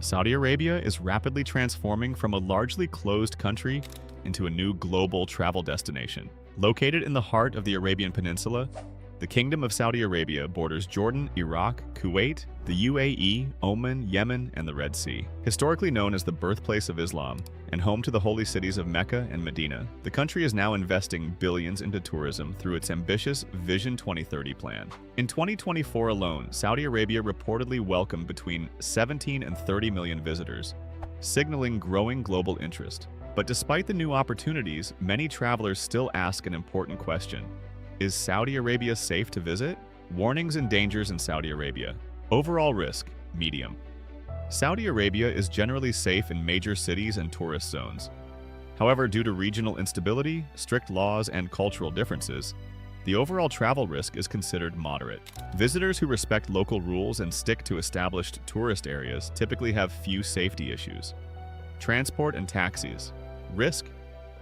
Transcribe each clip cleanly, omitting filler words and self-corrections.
Saudi Arabia is rapidly transforming from a largely closed country into a new global travel destination. Located in the heart of the Arabian Peninsula, the Kingdom of Saudi Arabia borders Jordan, Iraq, Kuwait, the UAE, Oman, Yemen, and the Red Sea. Historically known as the birthplace of Islam and home to the holy cities of Mecca and Medina, the country is now investing billions into tourism through its ambitious Vision 2030 plan. In 2024 alone, Saudi Arabia reportedly welcomed between 17 and 30 million visitors, signaling growing global interest. But despite the new opportunities, many travelers still ask an important question. Is Saudi Arabia safe to visit? Warnings and dangers in Saudi Arabia. Overall risk, medium. Saudi Arabia is generally safe in major cities and tourist zones. However, due to regional instability, strict laws, and cultural differences, the overall travel risk is considered moderate. Visitors who respect local rules and stick to established tourist areas typically have few safety issues. Transport and taxis. Risk,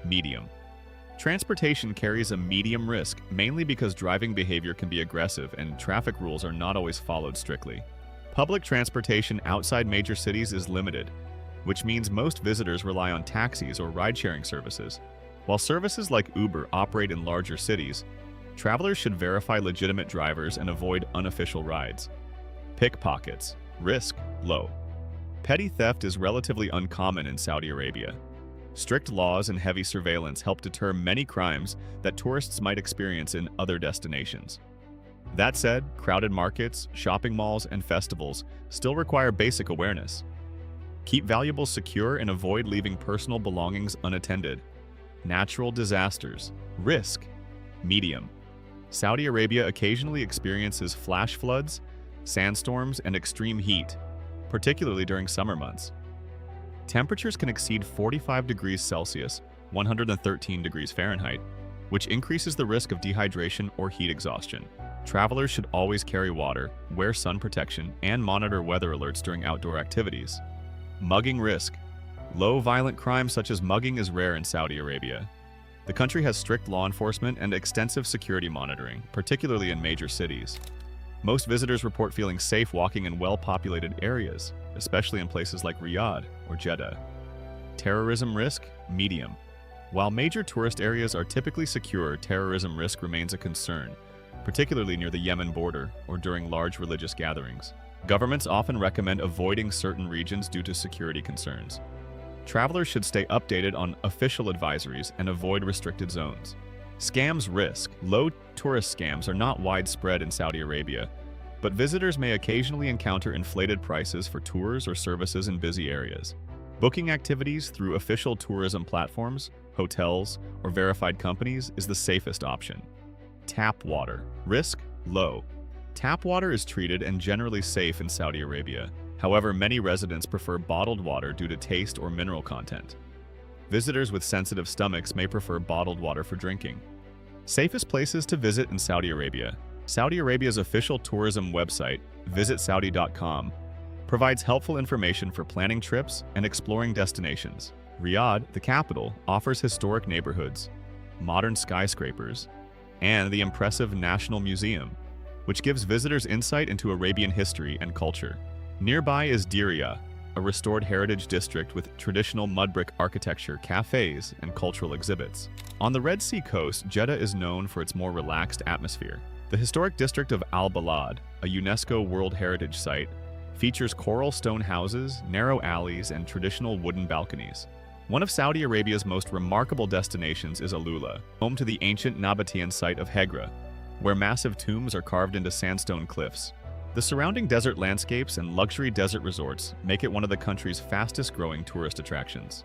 medium. Transportation carries a medium risk, mainly because driving behavior can be aggressive and traffic rules are not always followed strictly. Public transportation outside major cities is limited, which means most visitors rely on taxis or ride-sharing services. While services like Uber operate in larger cities, travelers should verify legitimate drivers and avoid unofficial rides. Pickpockets. Risk, low. Petty theft is relatively uncommon in Saudi Arabia. Strict laws and heavy surveillance help deter many crimes that tourists might experience in other destinations. That said, crowded markets, shopping malls, and festivals still require basic awareness. Keep valuables secure and avoid leaving personal belongings unattended. Natural disasters. Risk, medium. Saudi Arabia occasionally experiences flash floods, sandstorms, and extreme heat, particularly during summer months. Temperatures can exceed 45 degrees Celsius, 113 degrees Fahrenheit, which increases the risk of dehydration or heat exhaustion. Travelers should always carry water, wear sun protection, and monitor weather alerts during outdoor activities. Mugging risk. Low violent crime such as mugging is rare in Saudi Arabia. The country has strict law enforcement and extensive security monitoring, particularly in major cities. Most visitors report feeling safe walking in well-populated areas, especially in places like Riyadh or Jeddah. Terrorism risk, medium. While major tourist areas are typically secure, terrorism risk remains a concern, particularly near the Yemen border or during large religious gatherings. Governments often recommend avoiding certain regions due to security concerns. Travelers should stay updated on official advisories and avoid restricted zones. Scams risk. Low tourist scams are not widespread in Saudi Arabia, but visitors may occasionally encounter inflated prices for tours or services in busy areas. Booking activities through official tourism platforms, hotels, or verified companies is the safest option. Tap water. Risk, low. Tap water is treated and generally safe in Saudi Arabia. However, many residents prefer bottled water due to taste or mineral content. Visitors with sensitive stomachs may prefer bottled water for drinking. Safest places to visit in Saudi Arabia. Saudi Arabia's official tourism website, visitsaudi.com, provides helpful information for planning trips and exploring destinations. Riyadh, the capital, offers historic neighborhoods, modern skyscrapers, and the impressive National Museum, which gives visitors insight into Arabian history and culture. Nearby is Diriyah, a restored heritage district with traditional mud brick architecture, cafes, and cultural exhibits. On the Red Sea coast, Jeddah is known for its more relaxed atmosphere. The historic district of Al-Balad, a UNESCO World Heritage Site, features coral stone houses, narrow alleys, and traditional wooden balconies. One of Saudi Arabia's most remarkable destinations is AlUla, home to the ancient Nabatean site of Hegra, where massive tombs are carved into sandstone cliffs. The surrounding desert landscapes and luxury desert resorts make it one of the country's fastest-growing tourist attractions.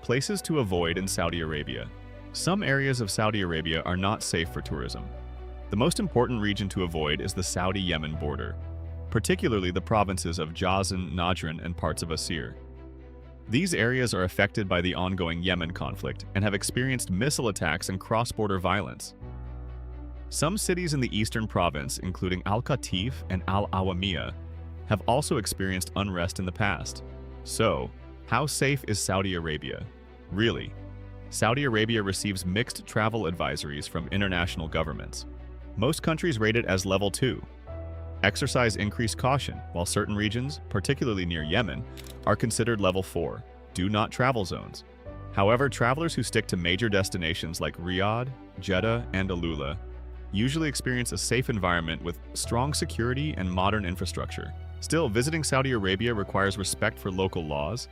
Places to avoid in Saudi Arabia. Some areas of Saudi Arabia are not safe for tourism. The most important region to avoid is the Saudi-Yemen border, particularly the provinces of Jazan, Najran, and parts of Asir. These areas are affected by the ongoing Yemen conflict and have experienced missile attacks and cross-border violence. Some cities in the eastern province, including Al-Qatif and Al-Awamiyah, have also experienced unrest in the past. So, how safe is Saudi Arabia? Really? Saudi Arabia receives mixed travel advisories from international governments. Most countries rate it as level 2. Exercise increased caution, while certain regions, particularly near Yemen, are considered level 4, do not travel zones. However, travelers who stick to major destinations like Riyadh, Jeddah, and AlUla usually experience a safe environment with strong security and modern infrastructure. Still, visiting Saudi Arabia requires respect for local laws,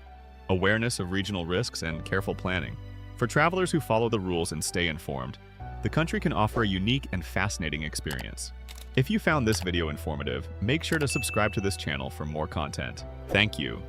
awareness of regional risks, and careful planning. For travelers who follow the rules and stay informed, the country can offer a unique and fascinating experience. If you found this video informative, make sure to subscribe to this channel for more content. Thank you.